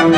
Assalamualaikum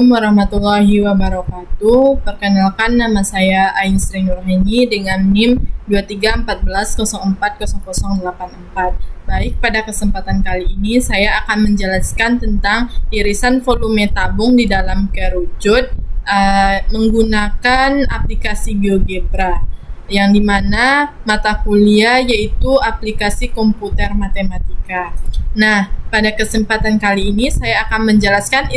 warahmatullahi wabarakatuh. Perkenalkan, nama saya Ain Sri Nurheni dengan NIM 2314040084. Baik, pada kesempatan kali ini saya akan menjelaskan tentang irisan volume tabung di dalam kerucut menggunakan aplikasi GeoGebra, yang dimana mata kuliah yaitu aplikasi komputer matematika. Nah, pada kesempatan kali ini saya akan menjelaskan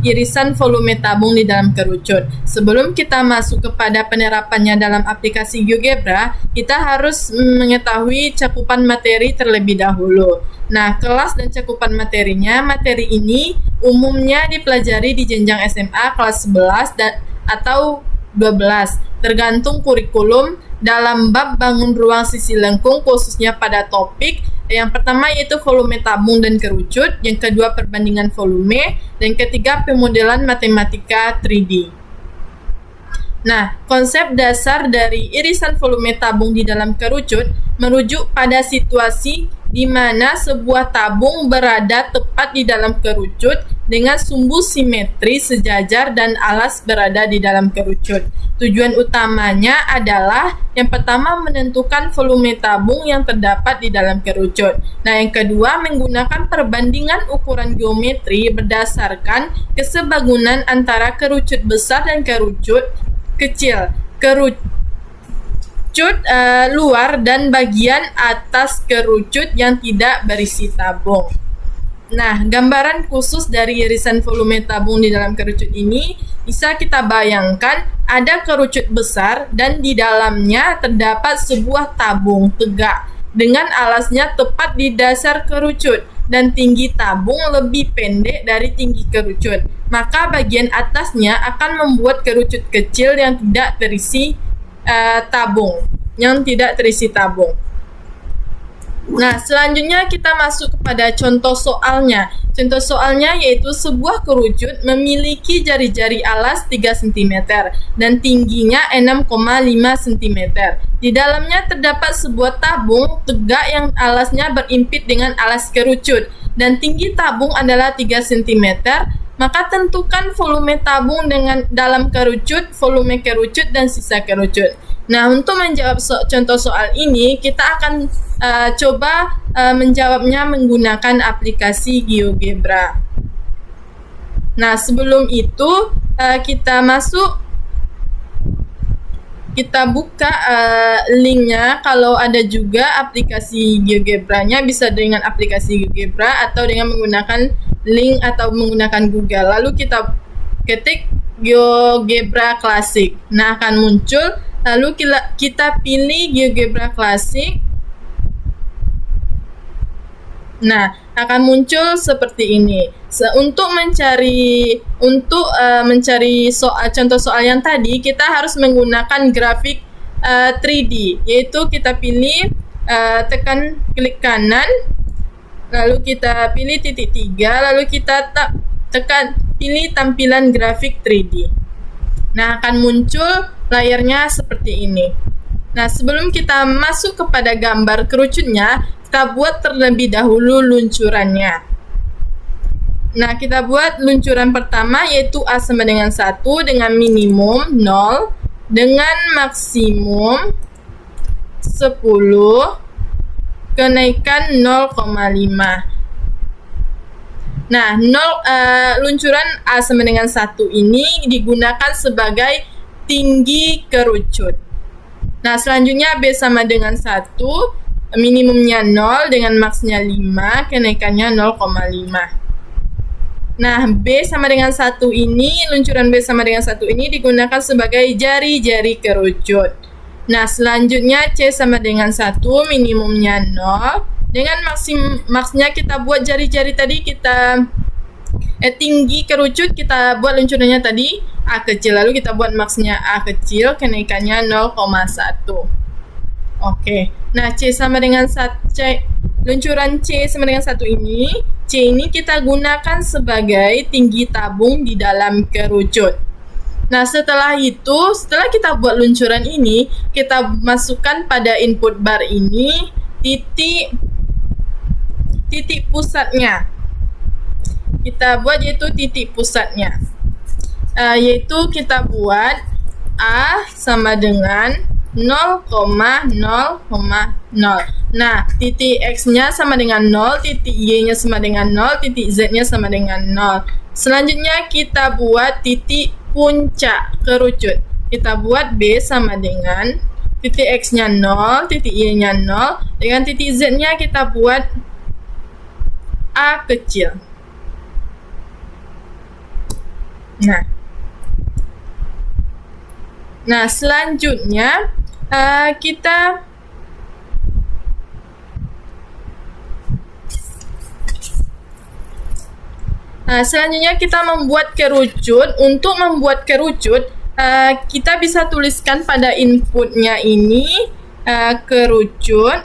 irisan volume tabung di dalam kerucut. Sebelum kita masuk kepada penerapannya dalam aplikasi GeoGebra, kita harus mengetahui cakupan materi terlebih dahulu. Nah, kelas dan cakupan materinya, materi ini umumnya dipelajari di jenjang SMA kelas 11 atau 12, tergantung kurikulum dalam bab bangun ruang sisi lengkung, khususnya pada topik yang pertama yaitu volume tabung dan kerucut, yang kedua perbandingan volume, dan ketiga pemodelan matematika 3D. Nah, konsep dasar dari irisan volume tabung di dalam kerucut merujuk pada situasi di mana sebuah tabung berada tepat di dalam kerucut dengan sumbu simetri sejajar dan alas berada di dalam kerucut. Tujuan utamanya adalah yang pertama menentukan volume tabung yang terdapat di dalam kerucut. Nah, yang kedua menggunakan perbandingan ukuran geometri berdasarkan kesebagunan antara kerucut besar dan kerucut kecil, kerucut luar dan bagian atas kerucut yang tidak berisi tabung. Nah, gambaran khusus dari irisan volume tabung di dalam kerucut ini bisa kita bayangkan ada kerucut besar dan di dalamnya terdapat sebuah tabung tegak dengan alasnya tepat di dasar kerucut dan tinggi tabung lebih pendek dari tinggi kerucut. Maka bagian atasnya akan membuat kerucut kecil yang tidak terisi tabung. Nah, selanjutnya kita masuk kepada contoh soalnya. Contoh soalnya yaitu sebuah kerucut memiliki jari-jari alas 3 cm dan tingginya 6,5 cm. Di dalamnya terdapat sebuah tabung tegak yang alasnya berimpit dengan alas kerucut dan tinggi tabung adalah 3 cm. Maka tentukan volume tabung dengan dalam kerucut, volume kerucut, dan sisa kerucut. Nah, untuk menjawab contoh soal ini, kita akan coba menjawabnya menggunakan aplikasi GeoGebra. Nah, sebelum itu kita buka linknya. Kalau ada juga aplikasi GeoGebra-nya, bisa dengan aplikasi GeoGebra atau dengan menggunakan link atau menggunakan Google. Lalu kita ketik GeoGebra Classic. Nah, akan muncul. Lalu kita pilih GeoGebra Classic. Nah, akan muncul seperti ini. Untuk mencari contoh soal yang tadi, kita harus menggunakan grafik 3D, yaitu kita pilih tekan klik kanan, lalu kita pilih titik 3, lalu kita pilih tampilan grafik 3D. Nah, akan muncul layarnya seperti ini. Nah, sebelum kita masuk kepada gambar kerucutnya, kita buat terlebih dahulu luncurannya. Nah, kita buat luncuran pertama yaitu A sama dengan 1 dengan minimum 0 dengan maksimum 10, kenaikan 0,5. Nah, luncuran A sama dengan 1 ini digunakan sebagai tinggi kerucut. Nah, selanjutnya B sama dengan 1, minimumnya 0 dengan maksnya 5, kenaikannya 0,5. Nah, B sama dengan 1 ini, luncuran B sama dengan 1 ini digunakan sebagai jari-jari kerucut. Nah, selanjutnya C sama dengan 1, minimumnya 0. Dengan maksnya kita buat jari-jari tadi, kita tinggi kerucut, kita buat luncurannya tadi A kecil, lalu kita buat maksnya A kecil, kenaikannya 0,1. Oke. Nah, C sama dengan 1, luncuran C sama dengan 1 ini, C ini kita gunakan sebagai tinggi tabung di dalam kerucut. Nah, setelah kita buat luncuran ini, kita masukkan pada input bar ini titik pusatnya. Kita buat yaitu titik pusatnya. Yaitu kita buat A sama dengan 0,0,0. Nah, titik X-nya sama dengan 0, titik Y-nya sama dengan 0, titik Z-nya sama dengan 0. Selanjutnya kita buat titik puncak kerucut. Kita buat B sama dengan titik X-nya 0, titik Y-nya 0, dengan titik Z-nya kita buat A kecil. Nah, selanjutnya selanjutnya kita membuat kerucut. Untuk membuat kerucut, kita bisa tuliskan pada inputnya ini kerucut.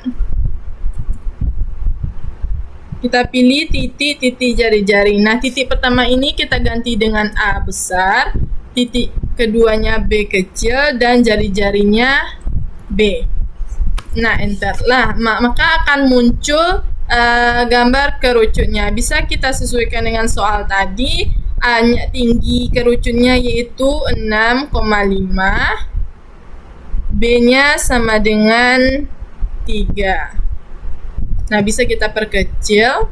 Kita pilih titik jari-jari. Nah, titik pertama ini kita ganti dengan A besar, titik keduanya B kecil, dan jari-jarinya B. Nah, enter. Maka akan muncul gambar kerucutnya. Bisa kita sesuaikan dengan soal tadi. Tinggi kerucutnya yaitu 6,5, B-nya sama dengan 3. Nah, bisa kita perkecil.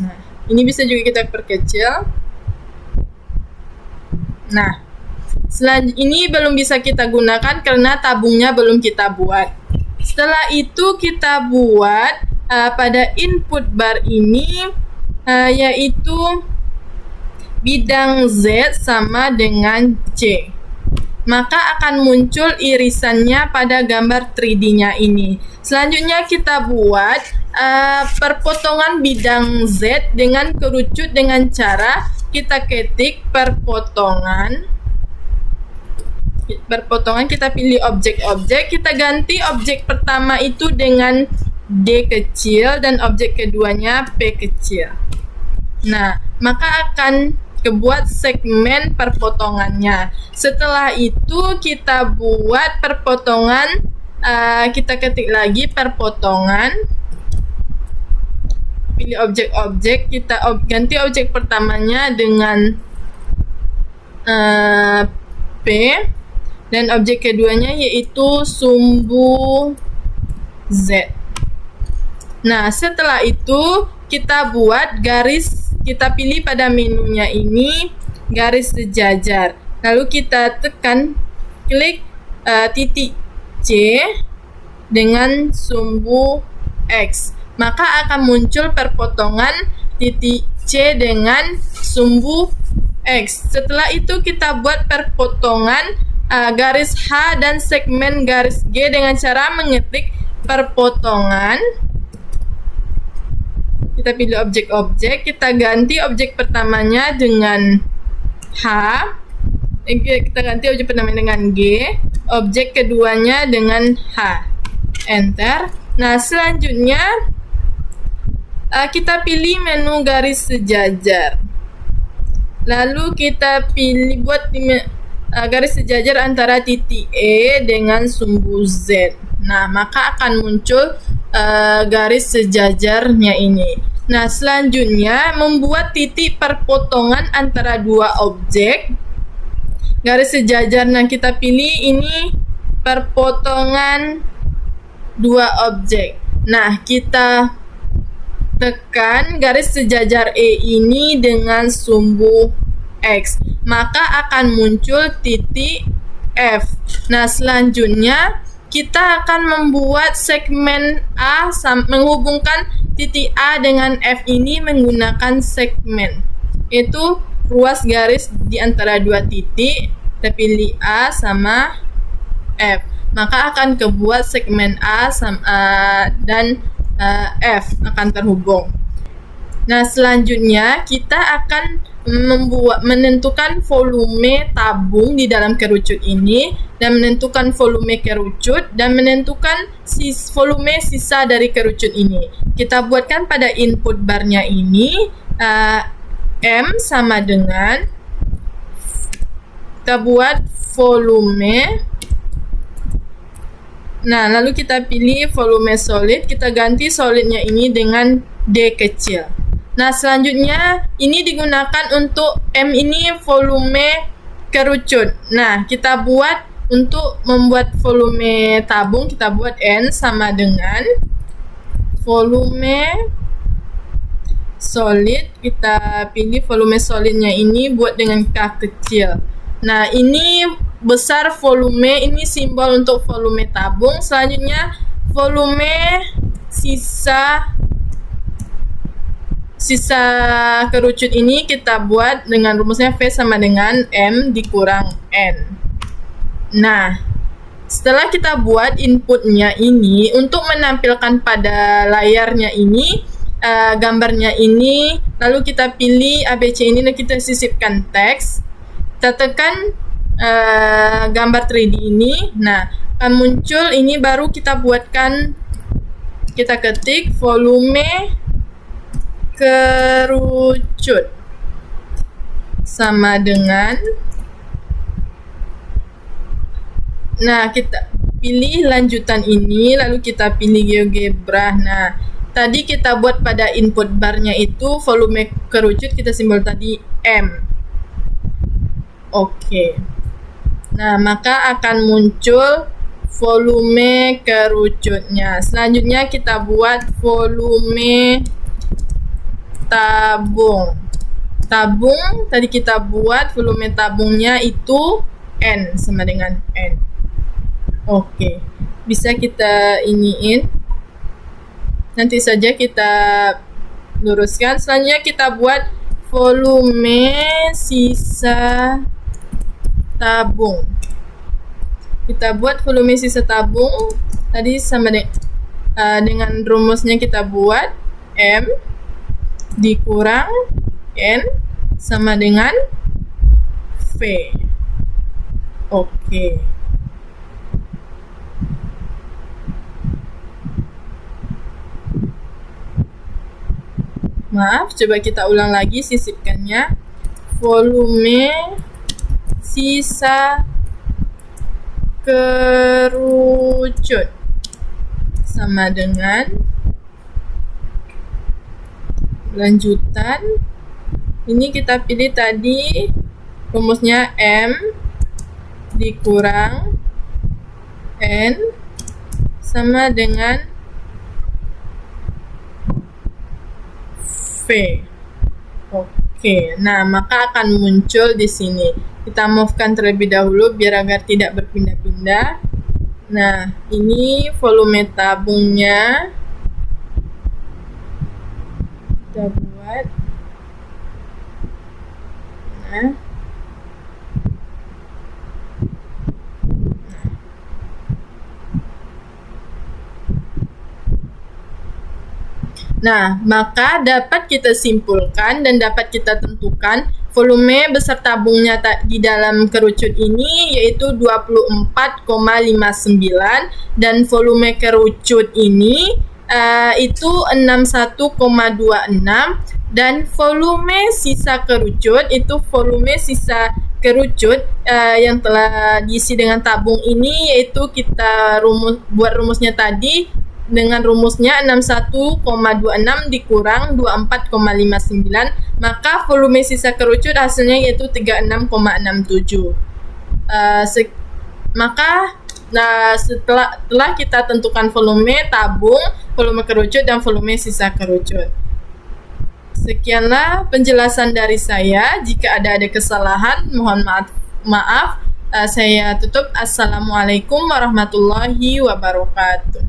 Nah, ini bisa juga kita perkecil. Nah, ini belum bisa kita gunakan karena tabungnya belum kita buat. Setelah itu kita buat pada input bar ini yaitu bidang Z sama dengan C. Maka akan muncul irisannya pada gambar 3D-nya ini. Selanjutnya kita buat perpotongan bidang Z dengan kerucut dengan cara kita ketik perpotongan, kita pilih objek-objek, kita ganti objek pertama itu dengan D kecil dan objek keduanya P kecil. Nah, maka akan kebuat segmen perpotongannya. Setelah itu kita buat perpotongan, kita ketik lagi perpotongan, pilih objek-objek, kita ganti objek pertamanya dengan P, dan objek keduanya yaitu sumbu Z. Nah, setelah itu kita buat garis. Kita pilih pada menunya ini garis sejajar. Lalu kita tekan klik titik C dengan sumbu X. Maka akan muncul perpotongan titik C dengan sumbu X. Setelah itu kita buat perpotongan garis H dan segmen garis G dengan cara mengetik perpotongan. Kita pilih objek-objek, kita ganti objek pertamanya dengan H, kita ganti objek pertamanya dengan G, objek keduanya dengan H. Enter. Nah, selanjutnya kita pilih menu garis sejajar. Lalu kita pilih buat garis sejajar antara titik E dengan sumbu Z. Nah, maka akan muncul garis sejajarnya ini. Nah, selanjutnya membuat titik perpotongan antara dua objek. Garis sejajar yang kita pilih ini perpotongan dua objek. Nah, kita tekan garis sejajar E ini dengan sumbu X. Maka akan muncul titik F. Nah, selanjutnya kita akan membuat segmen A menghubungkan titik A dengan F ini menggunakan segmen. Itu ruas garis di antara dua titik. Kita pilih A sama F. Maka akan kebuat segmen A dan F akan terhubung. Nah, selanjutnya kita akan menentukan volume tabung di dalam kerucut ini, dan menentukan volume kerucut, dan menentukan volume sisa dari kerucut ini. Kita buatkan pada input barnya ini M sama dengan kita buat volume. Nah, lalu kita pilih volume solid, kita ganti solidnya ini dengan D kecil. Nah, selanjutnya ini digunakan untuk M ini volume kerucut. Nah, kita buat untuk membuat volume tabung, kita buat N sama dengan volume solid. Kita pilih volume solidnya ini buat dengan K kecil. Nah, ini besar volume, ini simbol untuk volume tabung. Selanjutnya volume sisa kerucut ini kita buat dengan rumusnya V sama dengan M dikurang N. Nah, setelah kita buat inputnya ini, untuk menampilkan pada layarnya ini, gambarnya ini, lalu kita pilih ABC ini dan kita sisipkan teks. Kita tekan gambar 3D ini. Nah, akan muncul ini, baru kita buatkan, kita ketik volume kerucut sama dengan, nah kita pilih lanjutan ini, lalu kita pilih GeoGebra. Nah, tadi kita buat pada input barnya itu volume kerucut, kita simbol tadi M. Oke. Nah, maka akan muncul volume kerucutnya. Selanjutnya kita buat volume tabung. Tabung tadi kita buat volume tabungnya itu N sama dengan N. Oke. Bisa kita iniin. Nanti saja kita luruskan. Selanjutnya kita buat volume sisa tabung. Kita buat volume sisa tabung tadi sama dengan rumusnya, kita buat M dikurang N sama dengan V. Oke. Maaf, coba kita ulang lagi sisipkannya. Volume sisa kerucut sama dengan lanjutan. Ini kita pilih tadi rumusnya M dikurang N sama dengan V. Oke, nah maka akan muncul di sini. Kita move-kan terlebih dahulu biar agar tidak berpindah-pindah. Nah, ini volume tabungnya. Kita buat. Nah. Nah, maka dapat kita simpulkan dan dapat kita tentukan volume besar tabungnya di dalam kerucut ini yaitu 24,59 dan volume kerucut ini itu 61,26 dan volume sisa kerucut itu volume sisa kerucut yang telah diisi dengan tabung ini, yaitu kita buat rumusnya tadi dengan rumusnya 61,26 dikurang 24,59, maka volume sisa kerucut hasilnya yaitu 36,67. Maka setelah kita tentukan volume tabung, volume kerucut, dan volume sisa kerucut. Sekianlah penjelasan dari saya. Jika ada kesalahan, mohon maaf. Saya tutup. Assalamualaikum warahmatullahi wabarakatuh.